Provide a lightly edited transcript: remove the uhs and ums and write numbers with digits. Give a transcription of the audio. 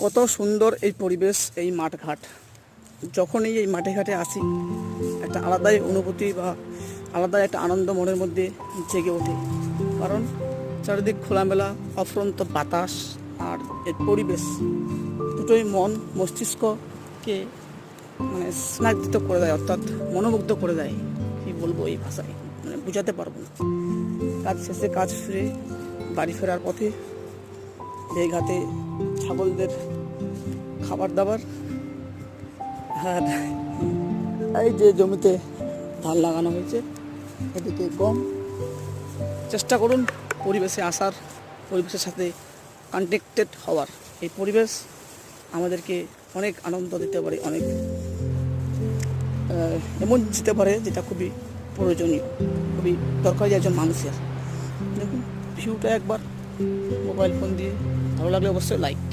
কত সুন্দর এই পরিবেশ, এই মাঠঘাট। যখনই এই মাঠে ঘাটে আসি একটা আলাদাই অনুভূতি বা আলাদাই একটা আনন্দ মনের মধ্যে জেগে ওঠে। কারণ চারিদিক খোলামেলা অফুরন্ত বাতাস আর এর পরিবেশ দুটোই মন মস্তিষ্ককে মানে স্নাগ্ধ করে দেয়, অর্থাৎ মনোমুগ্ধ করে দেয়। কী বলবো এই ভাষায়, মানে বোঝাতে পারবো না। কাজ শেষে কাজ ফিরে বাড়ি ফেরার পথে এই ঘাটে ছাগলদের খাবার দাবার, আর এই যে জমিতে ধান লাগানো হয়েছে, এদিকে গম। চেষ্টা করুন পরিবেশে আসার, পরিবেশের সাথে কানেক্টেড হওয়ার। এই পরিবেশ আমাদেরকে অনেক আনন্দ দিতে পারে, অনেক এমন দিতে পারে যেটা খুবই প্রয়োজনীয়, খুবই দরকারি একজন মানুষের। দেখুন ভিউটা একবার মোবাইল ফোন দিয়ে, ভালো লাগলে অবশ্যই লাইক।